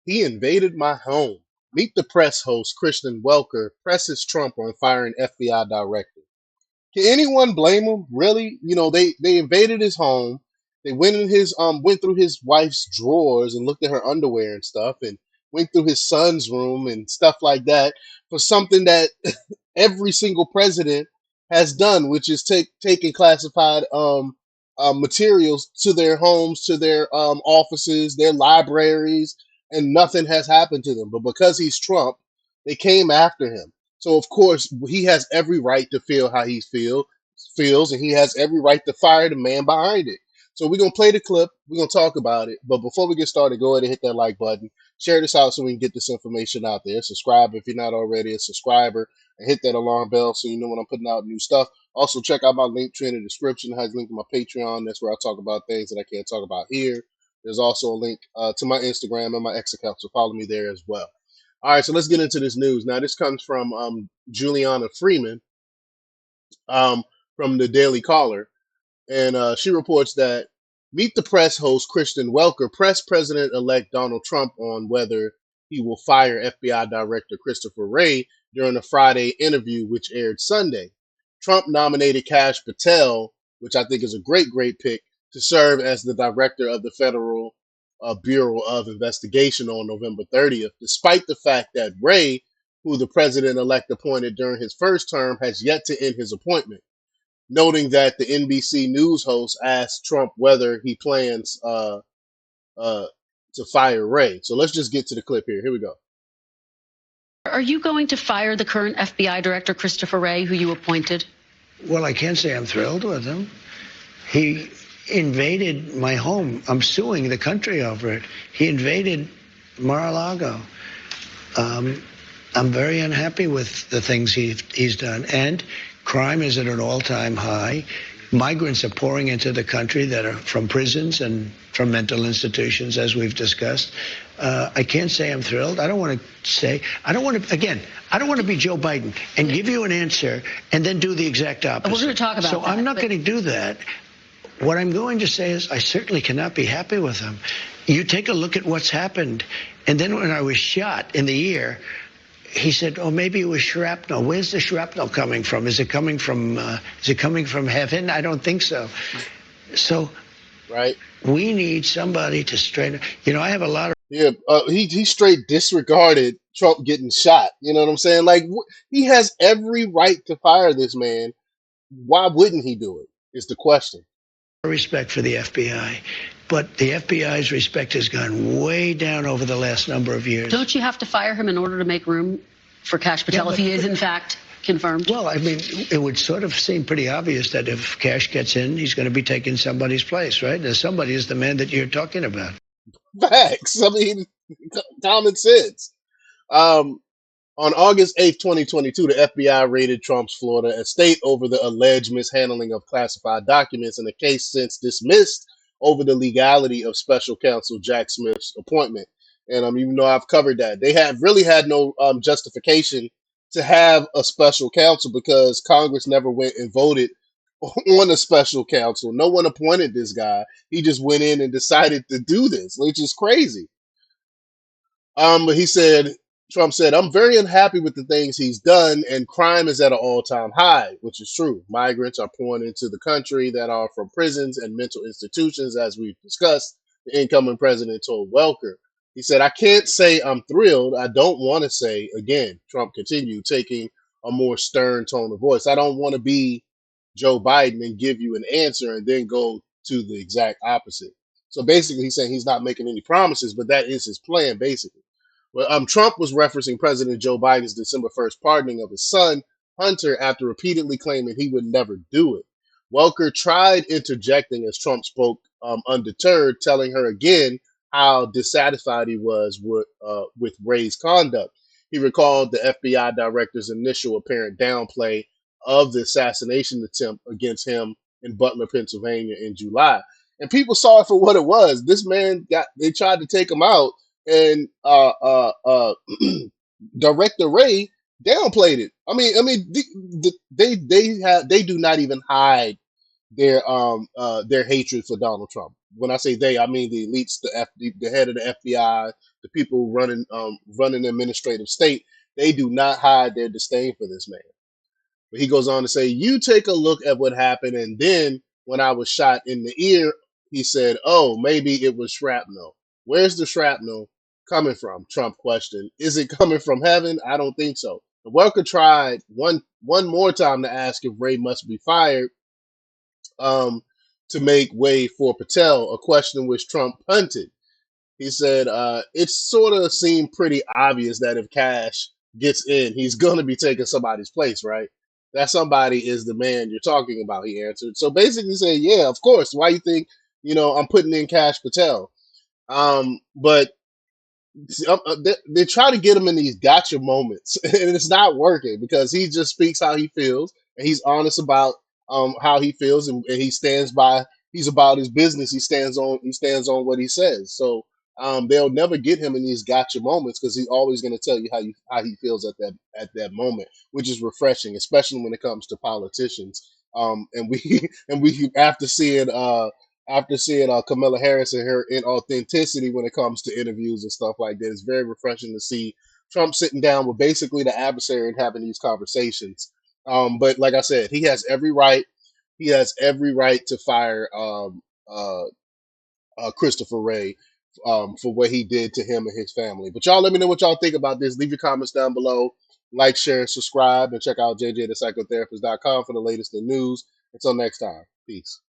He invaded my home. Meet the press host, Kristen Welker, presses Trump on firing FBI director. Can anyone blame him? Really? They invaded his home. They went through his wife's drawers and looked at her underwear and stuff, and went through his son's room and stuff like that for something that every single president has done, which is taking classified materials to their homes, to their offices, their libraries, and nothing has happened to them. But because he's Trump, they came after him. So of course he has every right to feel how he feels, and he has every right to fire the man behind it. So we're gonna play the clip. We're gonna talk about it. But before we get started, go ahead and hit that like button. Share this out so we can get this information out there. Subscribe if you're not already a subscriber, and hit that alarm bell so you know when I'm putting out new stuff. Also, check out my link tree in the description. It has a link to my Patreon. That's where I talk about things that I can't talk about here. There's also a link to my Instagram and my X account, so follow me there as well. All right, so let's get into this news. Now, this comes from Juliana Freeman um, from the Daily Caller, and she reports that Meet the Press host Kristen Welker pressed President-elect Donald Trump on whether he will fire FBI Director Christopher Wray during a Friday interview, which aired Sunday. Trump nominated Kash Patel, which I think is a great pick, to serve as the director of the Federal Bureau of Investigation on November 30th, despite the fact that Wray, who the president-elect appointed during his first term, has yet to end his appointment, noting that the NBC News host asked Trump whether he plans uh, to fire Wray. So let's just get to the clip here. Here we go. Are you going to fire the current FBI director, Christopher Wray, who you appointed? Well, I can't say I'm thrilled with him. He invaded my home. I'm suing the country over it. He invaded Mar-a-Lago. I'm very unhappy with the things he's done. And crime is at an all-time high. Migrants are pouring into the country that are from prisons and from mental institutions, as we've discussed. I can't say I'm thrilled. I don't want to be Joe Biden and give you an answer and then do the exact opposite. We're going to talk about so that. I'm not going to do that. What I'm going to say is I certainly cannot be happy with him. You take a look at what's happened. And then when I was shot in the ear, he said, "Oh, maybe it was shrapnel." Where's the shrapnel coming from? Is it coming from heaven? I don't think so. So, Right? we need somebody to straighten. I have a lot of. Yeah, he straight disregarded Trump getting shot. You know what I'm saying? Like he has every right to fire this man. Why wouldn't he do it? Is the question. Respect for the FBI, but the FBI's respect has gone way down over the last number of years. Don't you have to fire him in order to make room for Kash Patel if he is in fact confirmed? Well, I mean, it would sort of seem pretty obvious that if Cash gets in, he's going to be taking somebody's place, right? And somebody is the man that you're talking about. Facts. I mean, common sense. Um, on August 8th, 2022, the FBI raided Trump's Florida estate over the alleged mishandling of classified documents in a case since dismissed over the legality of special counsel Jack Smith's appointment. And even though I've covered that, they have really had no justification to have a special counsel because Congress never went and voted on a special counsel. No one appointed this guy. He just went in and decided to do this, which is crazy. But Trump said, "I'm very unhappy with the things he's done, and crime is at an all-time high," which is true. Migrants are pouring into the country that are from prisons and mental institutions, as we've discussed, the incoming president told Welker. He said, "I can't say I'm thrilled. I don't want to say," again, Trump continued, taking a more stern tone of voice, "I don't want to be Joe Biden and give you an answer and then go to the exact opposite." So basically, he's saying he's not making any promises, but that is his plan, basically. Well, Trump was referencing President Joe Biden's December 1st pardoning of his son, Hunter, after repeatedly claiming he would never do it. Welker tried interjecting as Trump spoke undeterred, telling her again how dissatisfied he was with Wray's conduct. He recalled the FBI director's initial apparent downplay of the assassination attempt against him in Butler, Pennsylvania in July. And people saw it for what it was. This man they tried to take him out, and Director Wray downplayed it. I mean, they do not even hide their hatred for Donald Trump. When I say they, I mean the elites, the head of the FBI, the people running the administrative state. They do not hide their disdain for this man. But he goes on to say, "You take a look at what happened, and then when I was shot in the ear, he said, 'Oh, maybe it was shrapnel.' Where's the shrapnel coming from?" Trump questioned. "Is it coming from heaven? I don't think so." The worker tried one more time to ask if Ray must be fired, um, to make way for Patel, a question which Trump punted. He said, "It sort of seemed pretty obvious that if Cash gets in, he's going to be taking somebody's place, right? That somebody is the man you're talking about," he answered. So basically saying, yeah, of course. Why you think, I'm putting in Cash Patel? But they try to get him in these gotcha moments, and it's not working because he just speaks how he feels, and he's honest about how he feels, and he stands by. He's about his business. He stands on what he says. So they'll never get him in these gotcha moments because he's always going to tell you how he feels at that moment, which is refreshing, especially when it comes to politicians. And we and we after seeing Kamala Harris and her inauthenticity when it comes to interviews and stuff like that, it's very refreshing to see Trump sitting down with basically the adversary and having these conversations. But like I said, he has every right. He has every right to fire Christopher Wray for what he did to him and his family. But y'all, let me know what y'all think about this. Leave your comments down below. Like, share, and subscribe, and check out jjthepsychotherapist.com for the latest in news. Until next time, peace.